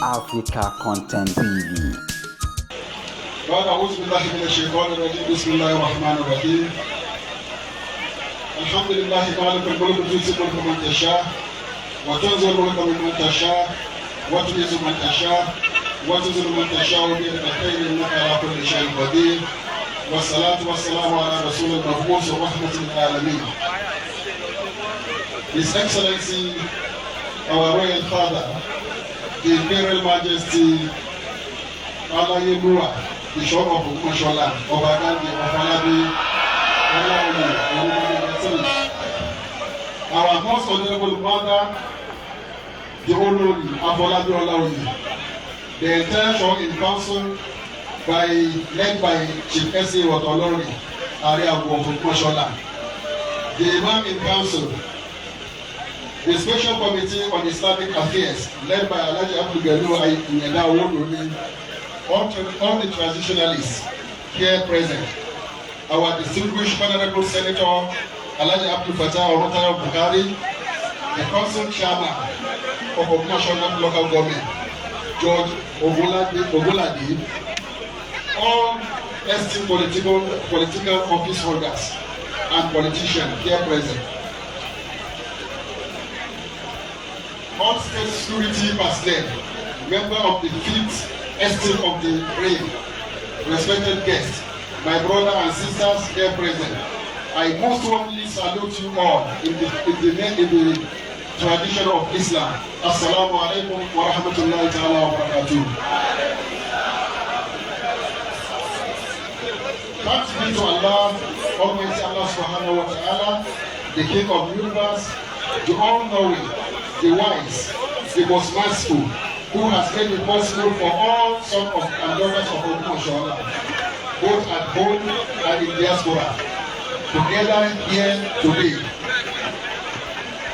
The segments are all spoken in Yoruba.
Africa Content TV. بعد أعوذ بالله من الشيطان الرجيم بسم الله الرحمن الرحيم الحمد لله مالك الملك تؤتي الملك من تشاء وتنزل الملك ممن تشاء وتعز من تشاء وتذل من تشاء بيدك الخير إنك على كل شيء قدير والصلاة والسلام على رسول المبعوث رحمة للعالمين. His Excellency, our Royal Father, the Imperial Majesty, Alayeluwa, the Shop of Ogunshola, Obagandi, Ofalabi, our most honorable mother, the Olori, Afolabi Olaoye, the entire show in council led by Chief S.A. Watolori, Ariabu of Ogunshola, the Imam in council, the Special Committee on Islamic Affairs led by Alhaji Abdul Gani Nyeda Owodoni, all the traditionalists here present, our distinguished Honorable Senator Alhaji Abdul Fattah Omotaya Buhari, the Council Chairman of Ogunshola Local Government, George Oguladi, all esteemed political office holders and politicians here present, all state security personnel, member of the 5th estate of the reign, respected guests, my brother and sisters here present, I most warmly salute you all in the tradition of Islam. Assalamu alaikum wa rahmatullahi ta'ala wa barakatuh. Thanks be to Allah, Almighty Allah subhanahu wa ta'ala, the King of the universe, the all-knowing, the wise, the most merciful, who has made it possible for all sons and daughters of Ogunshola, both at home and in diaspora, to gather here today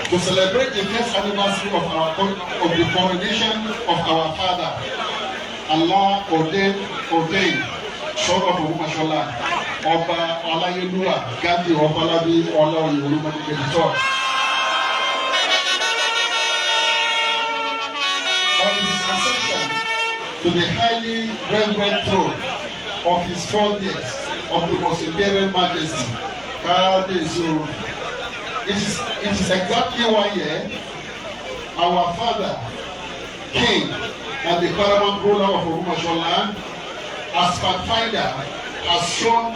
to celebrate the first anniversary of the coronation of our father, Allah ordained son of Ogunshola, Oba Alayeluwa Gandhi Ofalabi Olaoye Olumide III. To the highly reverend throne of his 4 years of the most imperial majesty. It is exactly 1 year our father, king, and the paramount ruler of Ogunshola, as pathfinder, has shown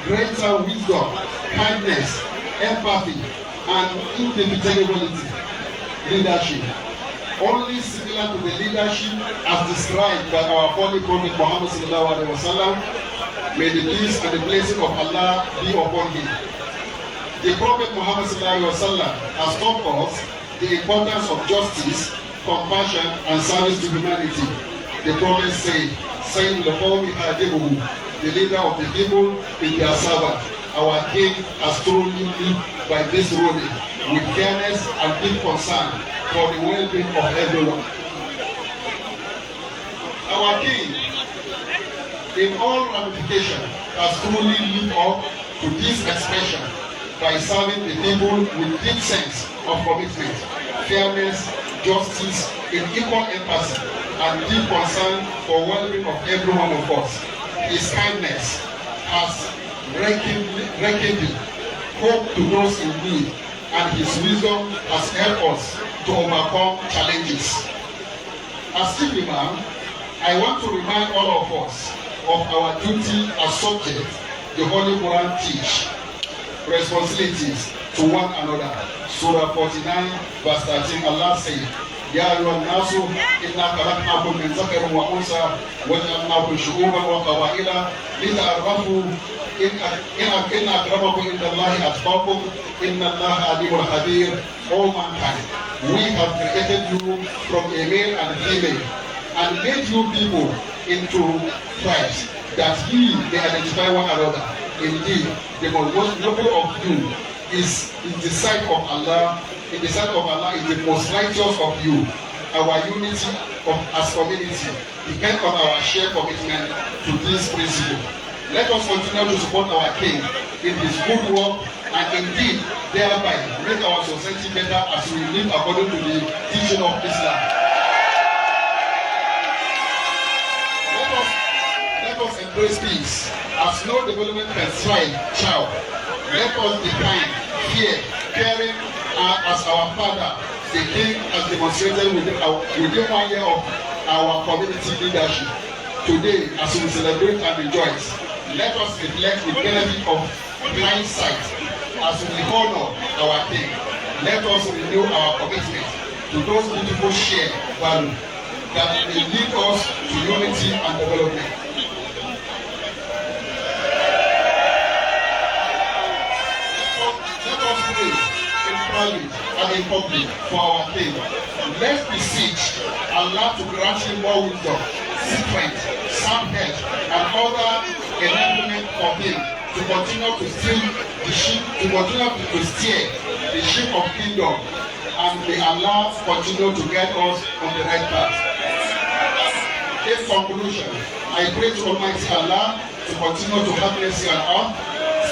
greater wisdom, kindness, empathy, and indefatigability leadership. Only similar to the leadership as described by our holy Prophet Muhammad sallallahu alaihi wasallam. May the peace and the blessing of Allah be upon him. The Prophet Muhammad sallallahu alaihi wasallam has taught us the importance of justice, compassion, and service to humanity. The Prophet said, "Sayyid al-Qawmi hadibuhu," the leader of the people is their servant. Our king has truly lived by this ruling with fairness and deep concern for the well-being of everyone. Our king, in all ramifications, has truly lived up to this expression by serving the people with deep sense of commitment, fairness, justice, in equal empathy, and deep concern for well-being of every one of us. His kindness has rekindled hope to those in need, and his wisdom has helped us to overcome challenges. As Chief Imam, I want to remind all of us of our duty as subjects the Holy Quran teach, responsibilities to one another. Surah 49 verse 13, Allah says, "Ya ayyuhan nasu inna khalaqnakum min dhakarin wa unsa wa ja'alnakum shu'uban wa qaba'ila lita'arafu inna akramakum indallahi atqakum inna Allaha alimul khabir." All mankind, we have created you from a male and female and made you people into tribes that ye may identify one another. Indeed, the most noble of you is in the sight of Allah. In the sight of Allah is the most righteous of you. Our unity as community depends on our shared commitment to this principle. Let us continue to support our king in his good work and indeed thereby make our society better as we live according to the teaching of Islam. embrace peace. As no development can thrive, child, let us be kind, fear, caring, as our father, the king, has demonstrated within 1 year of our community leadership. Today, as we celebrate and rejoice, let us reflect the benefit of hindsight as we honor our king. Let us renew our commitment to those beautiful shared values that will lead us to unity and development. Let us pray in private and in public for our king. Let's beseech Allah to grant him more wisdom, strength, sound health, and other enablement for him to continue to steer the ship of kingdom, and may Allah continue to guide us on the right path. In conclusion, I pray to Almighty Allah to continue to have mercy on us,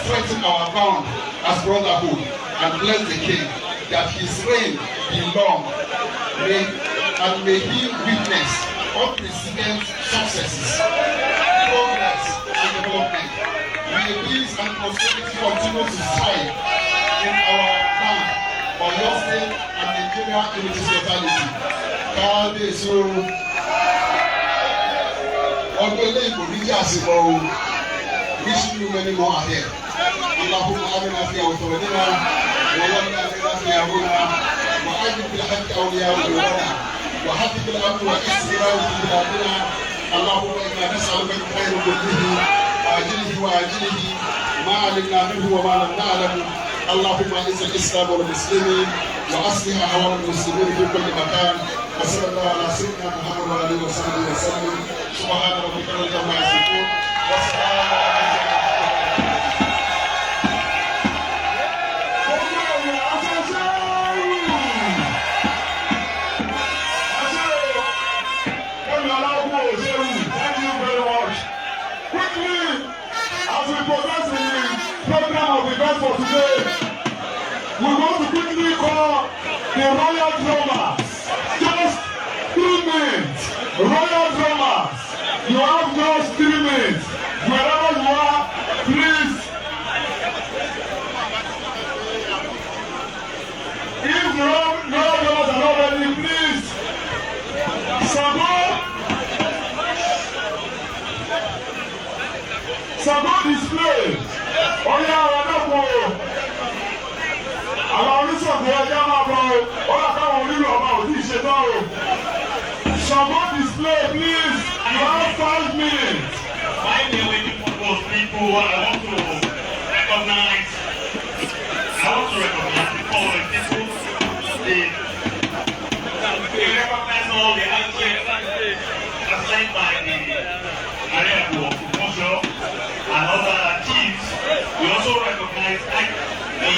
strengthen our bond as brotherhood, and bless the king, that his reign be long, and may he witness unprecedented successes, progress, and development. May peace and prosperity continue to thrive in our land, Oyo State, and Nigeria in its totality. Kábíyèsí o, ọdún eléyìí kò ní jẹ́ àsìkò o, wishing you many more ahead. اللهم آمنا في أوطاننا وولنا بنا في أمورنا وأجب بالحق أولياء أمورنا وحفظ الأمن والاستقرار في بلادنا. اللهم إنا نسألك من خير كله آجله وآجله ما علمنا منه وما لم نعلم. اللهم أعز الإسلام والمسلمين وأصلح أحوال المسلمين في كل مكان. وصلى الله على سيدنا محمد وعلى آله وصحبه وسلم. سبحان ربك رب العزة عما يصفون وسلام على for today, we want to quickly call the royal drummers. Just 3 minutes. Royal drummers, you have just 3 minutes. Wherever you are, please. If the royal drummers are not ready, please. Sabo display. Ọ̀yá àwọn ẹ̀dọ́kùn o, àwọn oníṣòwò ẹja máa bọ̀ o, ọ̀yá káwọn onílù ọba ò tí ì ṣetán o. Sabo display please, you have 5 minutes. While we are waiting for those people, I want to recognize the following people. We recognize all the actions assigned by the area of Mosho and other chiefs. We also recognize the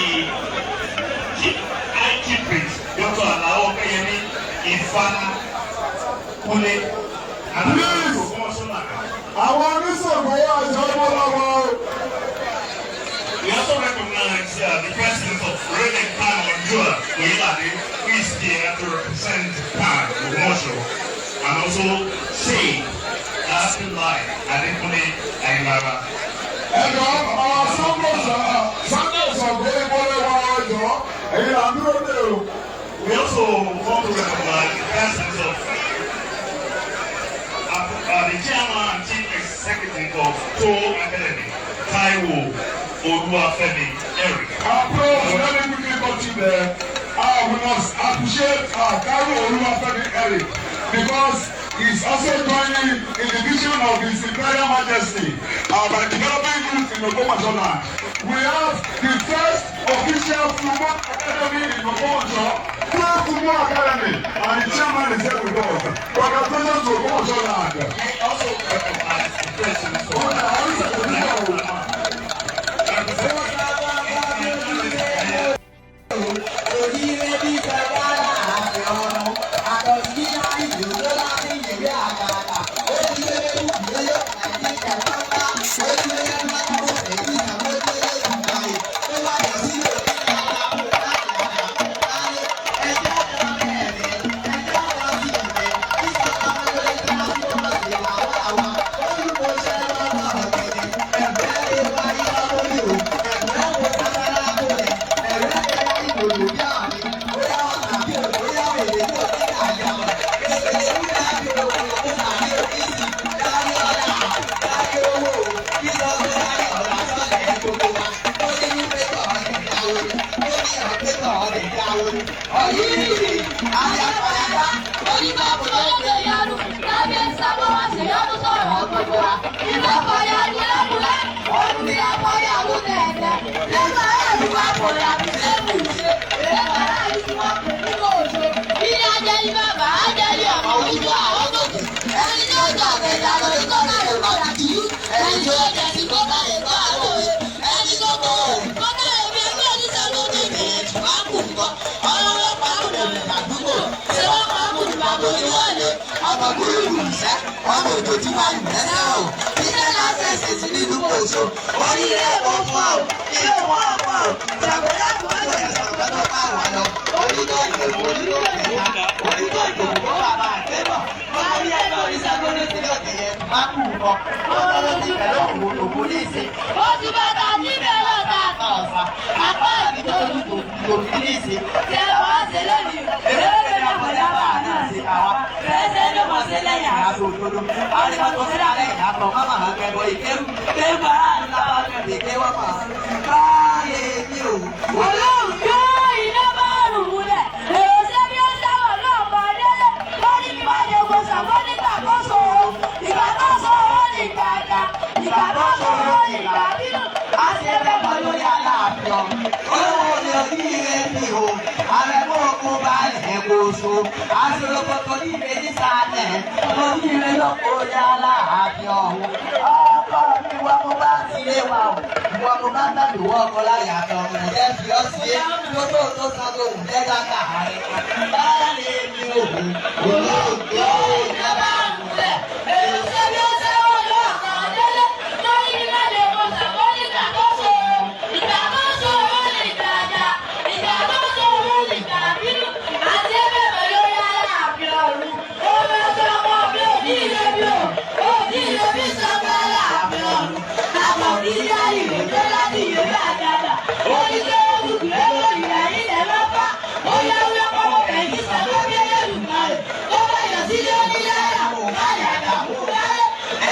chief priest, Dr. Alao Keyemi, Ifana Kule, and please, àwọn oníṣòwò yà jọ mọ́ lọ́wọ́. We also recognize the president of Reverend Pan Onjua Oyelade, who is here to represent Pan Omosho, and also say happy life Adekune Ayimara. Ẹ̀jọ̀ àwọn Sunday Sunday ìbọ̀lẹ̀ wa ọjọ́ ẹ̀yìn àdúró dé o. We also want to recognize the presence of the chairman and chief executive of Toll Academy, Taiwo Oluwafemi Eric. Approach, let me quickly cut you there. We must appreciate Taiwo Oluwafemi Eric because he's also joining in the vision of His Imperial Majesty by developing youth in Ogbomoso land. We have the first official football academy in Ogbomoso, Pro Football Academy, and the chairman is here with us. Congratulations to Ogbomoso land. We also recognize the presence of ọmọ òjò tí wàá lù lẹ́sẹ̀ o iṣẹ́ lásẹ̀ ṣèṣì nínú kòṣó oríire èkó fún ọ ilé wọn ọmọ ṣàgbéyà tó ń lò ẹ̀sán lọ́dọ̀ bá wà lọ onídó ìdòwò onídó ìdòwò onídó ìdòwò kó bàbá àgbébọ̀ wọ́n rí ẹgbẹ́ oníṣàgbọ́dọ̀ tí yóò tẹ̀yẹ má kú nǹkan wọ́n lọ́dọ̀ sí pẹ̀lú òkú ní ìsìn. ó ti bàtà sí bẹ̀rẹ̀ ọ̀tá ọ̀sà apá àbíjọ́ òkú ní ìsìn tí ẹ wá ṣe lónìí èrè àbọ̀dá bá àná sí àwa fẹ́ẹ́ ló mọ̀ sí lẹ́yìn àgbò òdodo àwọn ìgbà tó fẹ́ràn lẹ́yìn àpọ̀ máma hàn kẹ́kọ̀ọ́ ìkéwù kéwù aráàlú láwọn akẹ́kọ̀ọ́ ìkéwù ọmọ káyé ní òwú. Ọlọ́run yóò iná bá rùn múlẹ̀ èrò ṣé bí ó ṣàwọ̀ náà bá délé ó ní bí máa yẹ kó ṣàwọ́ nígbà tó ṣòro ìgbà tó ṣòro ní ìgbà àjà ìgbà tó ṣòro ní ìgbà bínú. a ṣe fẹ́ mọ lórí aláàfin olówó ni oníire ní o àrẹ̀mọ́ ogun bá ẹ̀ kó so aṣọ́lọ́pọ̀tò ní ìrètí sálẹ̀ oníire lọ́kọ̀ orí aláàfin ọ̀hún ọkọ mi wọ́n mo bá sílé wa o wọ́n mo bá tàbí wọ́n ọkọ láyà àtọ̀ ọ̀hún ẹ̀ fi ọ́ sí é lójó tó san tó wù jẹ́ gàgà rẹ̀ báyìí ni òun olóògbé ìjọba àgùnlẹ̀ èrò ṣé bí ó ṣàwọ̀ náà bá délé ó ní bí máa yẹ kó ṣàwọ́ nígbà tó ṣòro ìgbà tó ṣòro ní ìgbà àjà ìgbà tó ṣòro ní ìgbà bínú. àti ẹgbẹ́ mi lórí aláàfin ọ̀run ó máa sọ ọmọ bí òní ilé bí òní ilé bí sọ́kọ́ aláàfin ọ̀run àpò ìdílé ìrètí láti ìrètí àgàdà ó ní kí ó dùn kí ó lórí ẹ̀yìn ilẹ̀ lọ́pàá ó yẹ wíwá pọ́pọ́ kẹ̀kí sọ́kọ́ bí ẹlẹ́dùnmáà rẹ̀ ó bá yọ sílé onílé àwọn òkàlẹ̀ àgàmú rẹ̀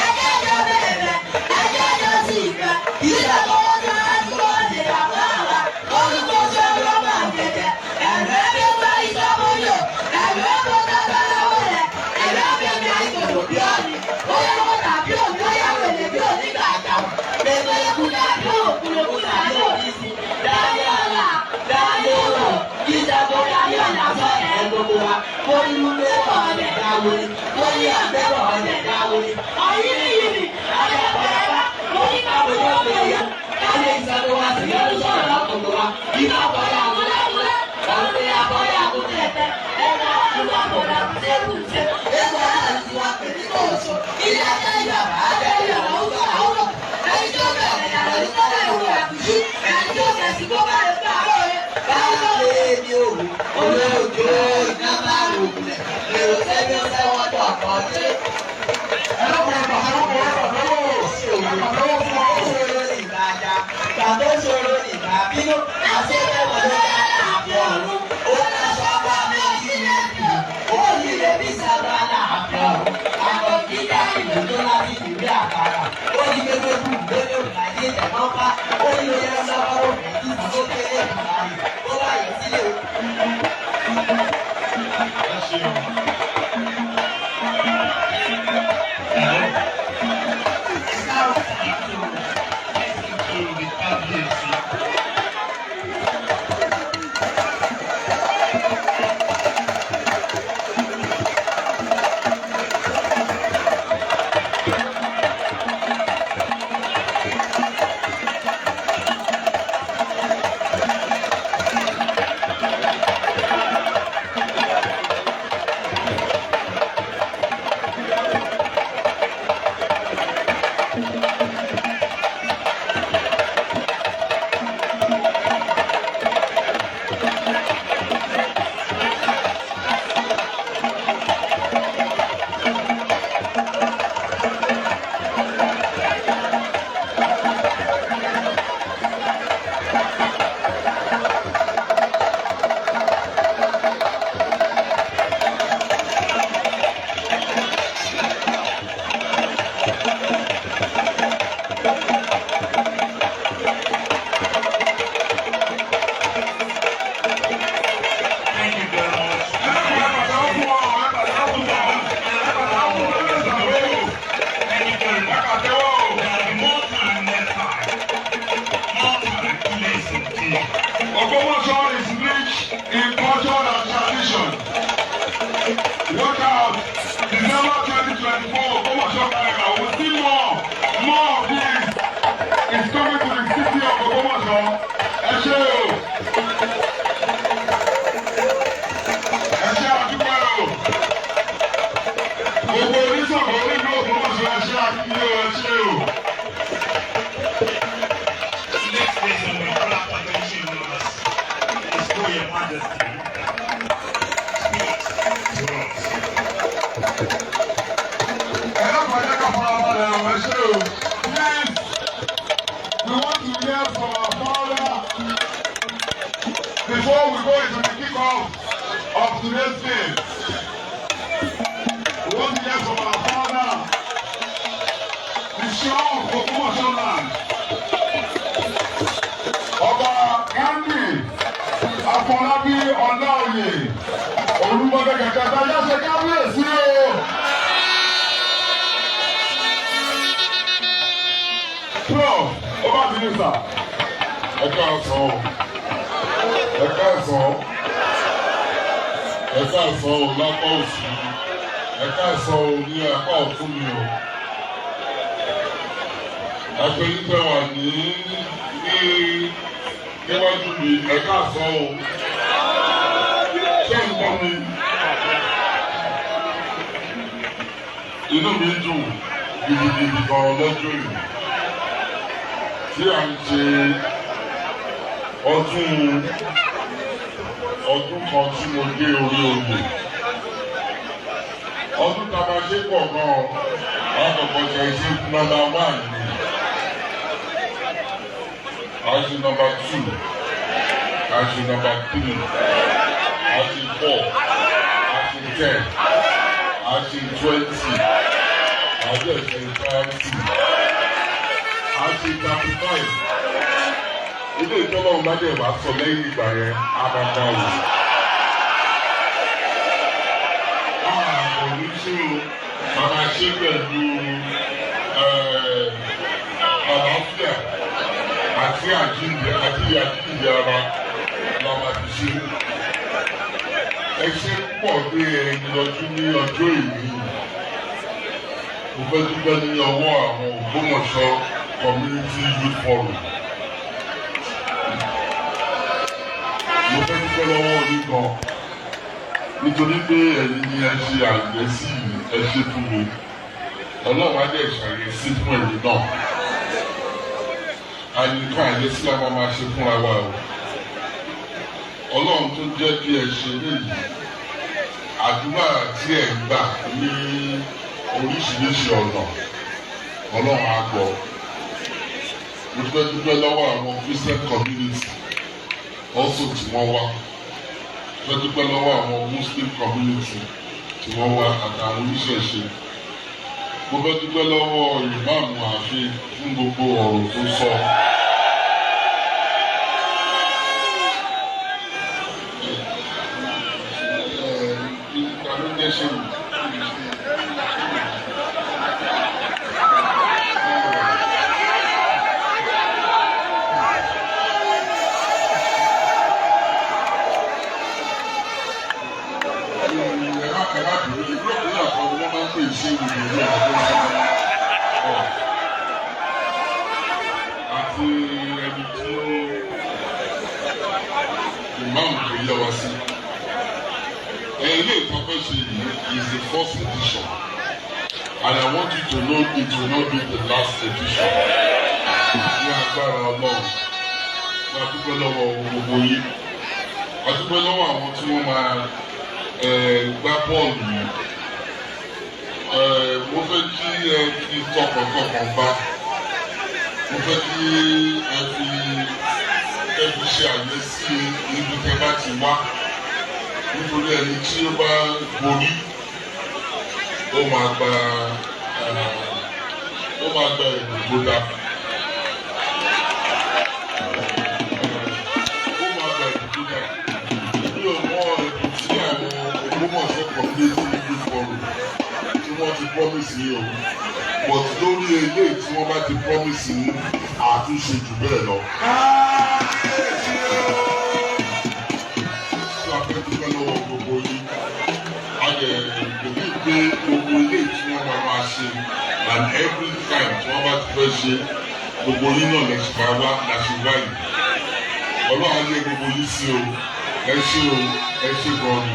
ẹ̀jẹ̀ jọ bẹ̀rẹ̀ ẹ̀jẹ̀ jọ sí ìfẹ́ ìjọba ọjọ́ àdúgbò ti dàgbà wá olùkọ́ sọ́kọ́ máa kẹ̀kẹ́ ẹ̀rọ ẹ̀bí gba ìjọba yọ ẹ̀rọ ẹ̀bí gbàgbà lọ́wọ́ rẹ̀ ẹ̀rọ ẹ̀bí gba ìgbòho bí ọ̀nì ó yẹ kó tàbí òní ó yẹ wèlé bí òní gbàgbà gbèsè ìkúlẹ̀ bí òkúlẹ̀kú tàbí òní sí dáyé ọ̀la dáyé ọ̀rọ̀ ìjọba dáyé ọ̀la sọ ẹ̀ gbogbo wa kó inú lé ọ̀ọ́dẹ̀ dáwọ́lé kó ní àgbẹ̀ ọ̀ọ́dẹ̀ dáwọ́lé ọ̀yìn ní yìí àyẹ̀fẹ̀ẹ́fà mo ní káwé yóò fẹ́ yá káyé ìsọdọ̀ wa sì yọ sọ̀rọ̀ lọ́kùnrin wa ìfọ̀ bọ̀yà múlẹ́múlẹ́ ọ̀rẹ́ àbọ̀yà múlẹ̀tẹ̀ ẹ̀ka àdúrà bọ̀dà kùtẹ́kùtẹ́ ẹ̀ka àti wa pẹ̀lú kóòtù ilé ẹ̀ka ìyàwó abẹ́rẹ́ ọ̀hún àwọn ẹni tó bẹ̀rẹ̀ yàrá ní kọ́lá ìwé àkùjú ẹni tó bẹ̀rẹ̀ kó bá rẹ̀ gbà ó yẹ. káyé ní òwú olóòjó ìjọba ògùnlẹ̀ èrò sẹ́bí ó sẹ́wọ́n dọ̀kọ́ dé. Tàbí ṣòro ìgbà bínú àti ẹ̀wọ̀n lórí àlàáfíà ọ̀run. Ó lọ sọ bá mi kí ní ẹ̀bí. Ó yí lè bí sábà àlàáfíà ọ̀run. Àwọn kíkà ìlú tó láti ìwé àkàrà. Ó yí gbégbé kú lórí òkàdé ìtẹ̀mọ́fà. Ó yí lóye lọ́wọ́ òkè tí ìdúró kéré ìgbà rẹ̀. Ó bá yẹ sílé o. It's now time to execute the public about December 2024 Ògbómọ̀ṣọ́ Carnival. We'll see more of this is coming to the city of Ògbómọ̀ṣọ́. Ẹ ṣé o. Ẹ ṣé àdúgbò o. Gbogbo oníṣòwò onílù Ògbómọ̀ṣọ́ ẹ ṣé àdúgbò ẹ ṣé o. Next person we call up attention numbers is Royal Majesty. Before we go into the kickoff of today's game, we want to hear from our father, the Shah of Ògbómọ̀ṣọ́ land, Ọba Ghandi Afọlábí Ọláoyè Olúmọdé Kẹ̀kẹ́ yá ṣe kábíyèsí o. Prof. Ọba Bínísà, ẹ káàsán o. Ẹ káàsán o lápá òsì, ẹ káàsán o ní apá ọ̀tún mi o. Àpèjúpẹ́ wà níwájú mi, ẹ káàsán o. Ṣé ń gbọ́ mi? Inú mi dùn gidigidi gan lọ́jọ́ yìí tí à ń ṣe ọdún kan tí mo dé orí oyè. Ọdún tá a máa ṣe pọ̀ gan-an, àkọ́kọ́ ṣe ṣe nọ́mbà 1 ni. A ṣe nọ́mbà 2, a ṣe nọ́mbà 3, a ṣe 4, a ṣe 10, a ṣe 20, a ṣe 30, a ṣe 35. Ilé ìtọ́lọ́run bá dẹ̀ wá sọ lẹ́yìn ìgbà yẹn, a máa bá wò. Àwọn oníṣẹ́ o, màmá ṣe pẹ̀lú àlàáfíà àti àjíǹde ara la máa fi ṣe. Ẹ ṣe pọ̀ pé ẹni lọ́jú ní ọjọ́ ìní. Mo fẹ́ dúpẹ́ ní ọwọ́ àwọn Ògbómọ̀ṣọ́ Community Youth Forum. Mo fẹ́ dúpẹ́ lọ́wọ́ yín gan nítorí pé ẹ̀yin ni ẹ ṣe àyẹ̀sí ẹ ṣe fún mi. Ọlọ́run á dẹ̀ ṣàyẹ̀sí fún ẹ̀yin náà. Àyíká àyẹ̀sí la máa ṣe fúnra wa o. Ọlọ́run tó jẹ́ kí ẹ ṣe léyìí. Àdúrà tí ẹ ń gbà ní oríṣiríṣi ọ̀nà. Ọlọ́run á gbọ́. Mo fẹ́ dúpẹ́ lọ́wọ́ àwọn Christian community also tí wọ́n wá. Mo fẹ́ dúpẹ́ lọ́wọ́ àwọn Muslim community tí wọ́n wá àtàwọn oníṣẹ̀ṣe. Mo fẹ́ dúpẹ́ lọ́wọ́ ìmáàmù ààfin fún gbogbo ọ̀rọ̀ tó sọ. Àti ẹni tí ìmáàmù tó yẹ wá sí. Ilé ìtọ́pẹ́ ṣe yìí is the first edition and I want you to know it will not be the last edition. Ní agbára Ọlọ́run, wọ́n á dúpẹ́ lọ́wọ́ gbogbo yín. A dúpẹ́ lọ́wọ́ àwọn tí wọ́n máa gbá bọ́ọ̀lù yìí. Mo fẹ́ kí ẹ fi tọkàntọkàn bá. Mo fẹ́ kí ẹ fi ṣe àyẹ́sí ibi tẹ́ bá ti wá. Nítorí ẹni tí ó bá borí, ó máa gba ẹ̀bùn tó dá. Mi ò mọ ẹ̀bùn tí àwọn Ògbómọ̀ṣọ́ Community Youth Forum tí wọ́n ti promise yìí o. But lórí eléyìí tí wọ́n bá ti promise yìí, àtúnṣe jù bẹ́ẹ̀ lọ. Ṣé a fẹ́ dúpẹ́ lọ́wọ́ gbogbo yìí? A lè believe gbogbo ilé tí wọ́n máa ṣe and every time tí wọ́n bá ti fẹ́ ṣe gbogbo yín náà lẹ́sìn máa wá láti wáyé ọlọ́run lé gbogbo yín sí o ẹ ṣé gan ni.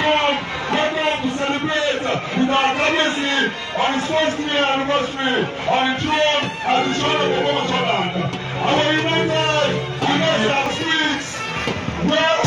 Welcome to celebrate with our legacy on his first year anniversary on the throne at the shore of Omojoland. Our united and spirits, where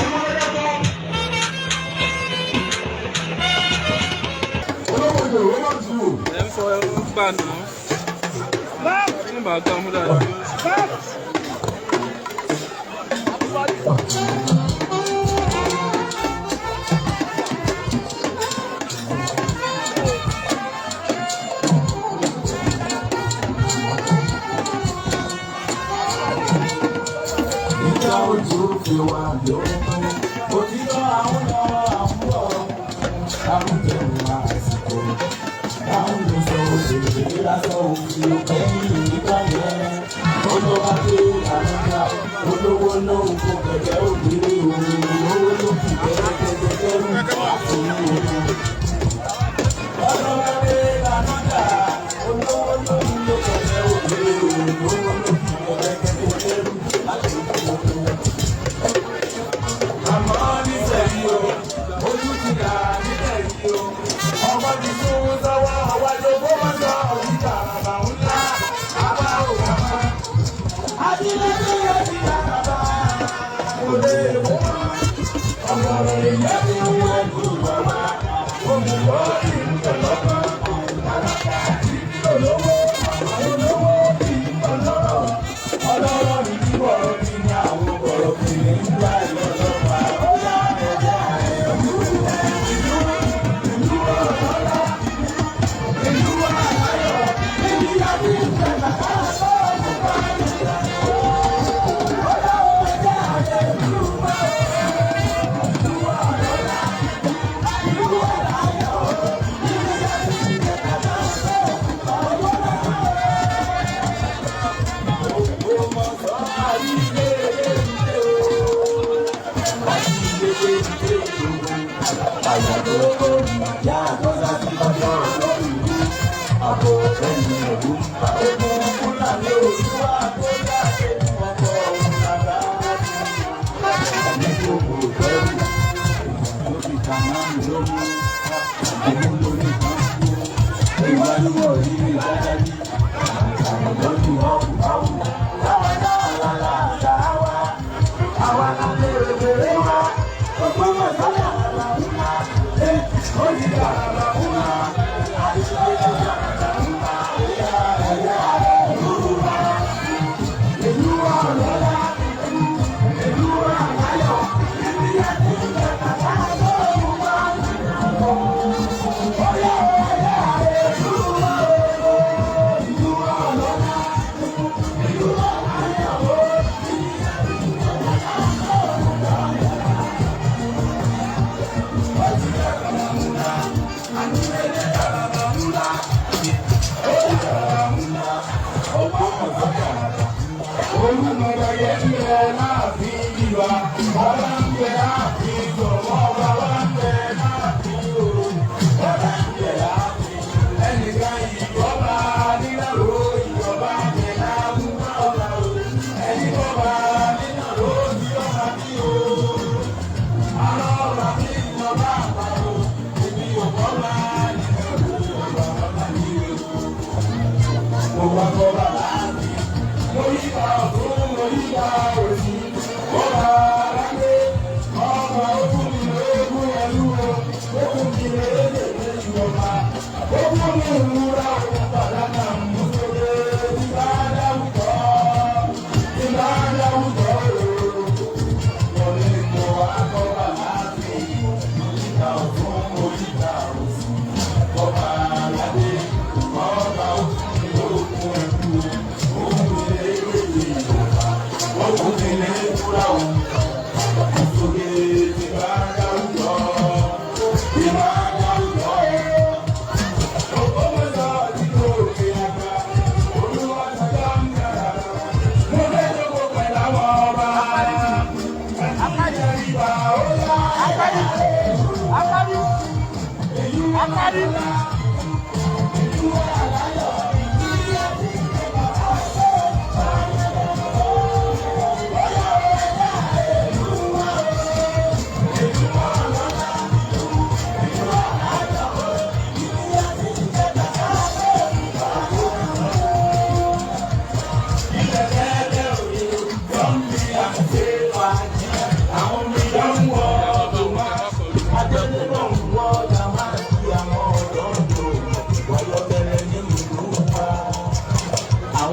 Oh,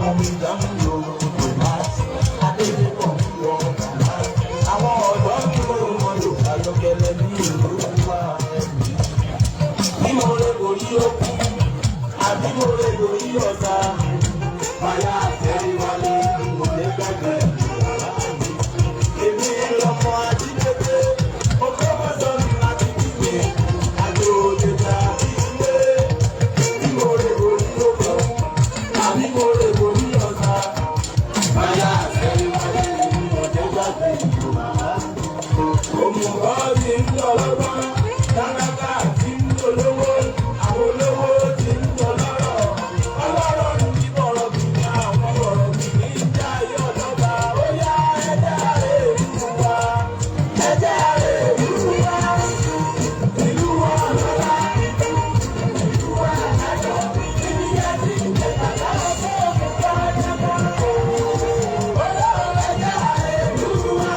ọmọ mi dáhùn lò tòmátì adébíkọ̀ yọ bàbá àwọn ọ̀dọ́ mi ò mọ yorùbá lọ́gẹ́lẹ́ ní ìlú wa ẹ̀mí. bí mo lè borí òkú àbí mo lè borí ọ̀tá báyà àtẹ̀rí wálé mo lè gbàgbé bàbá mi. èmi lọmọ ajínigbé ọkọ̀ mọ́tò mi láti kígbe àjò òde tàbí ilé. bí mo lè borí òkú àbí mo lè borí ọ̀tá báyà àtẹ̀rí wálé mo lè gbàgbé bàbá mi. òmùgọ̀ ti ń lọ lọ́gbọ́n tálákà ti ń lọ lówó àwọn olówó ti ń lọ lọ́rọ̀ ọlọ́rọ̀ ní bọ̀rọ̀ bì ní àwọn bọ̀rọ̀ bì ní ìjà yọ̀dọ̀gba ó yá ẹ̀jẹ̀ àrẹ ìlú wa ẹ̀jẹ̀ àrẹ ìlú wa ìlú wa lọ́la ìlú wa lájọ ìbí yẹn ti ń tẹ̀ kàkà lọ́sọ̀ òkúta ẹ̀jẹ̀ kan ó yá ẹ̀jẹ̀ àrẹ ìlú wa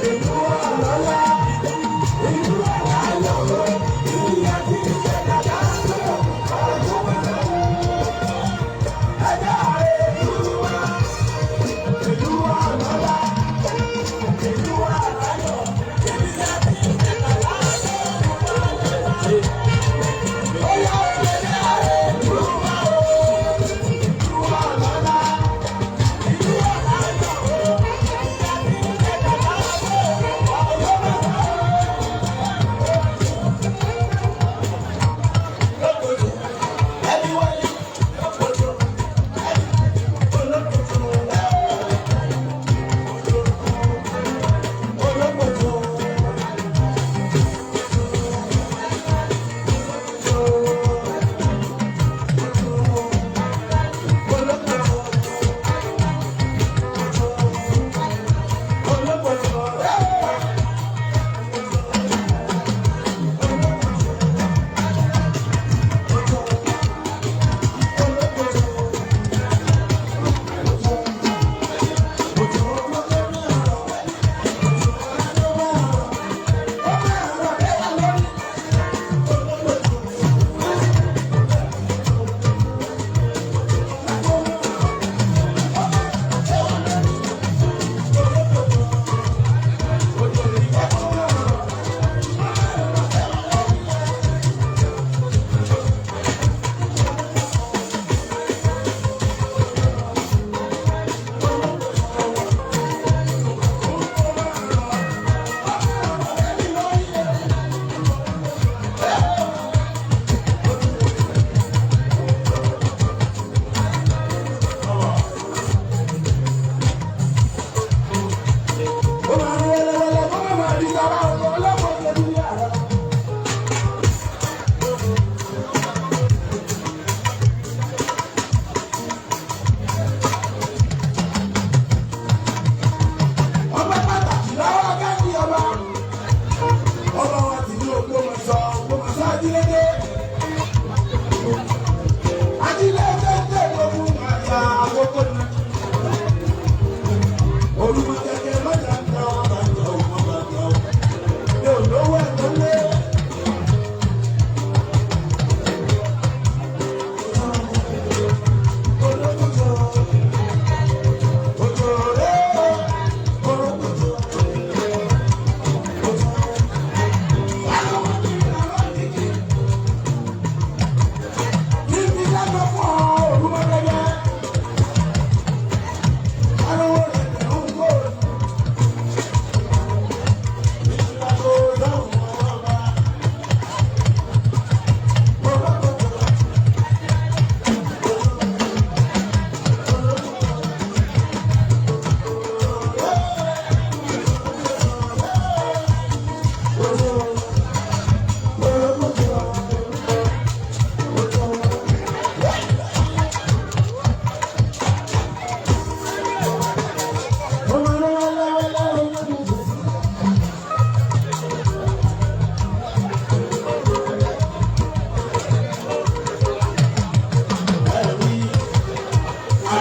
ìlú wa lọ́la ìlú wa lájọ ìbí yẹn ti ń tẹ̀ kàkà lọ́sọ̀ òkúta ẹ̀jẹ̀ kan.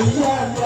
Yeah.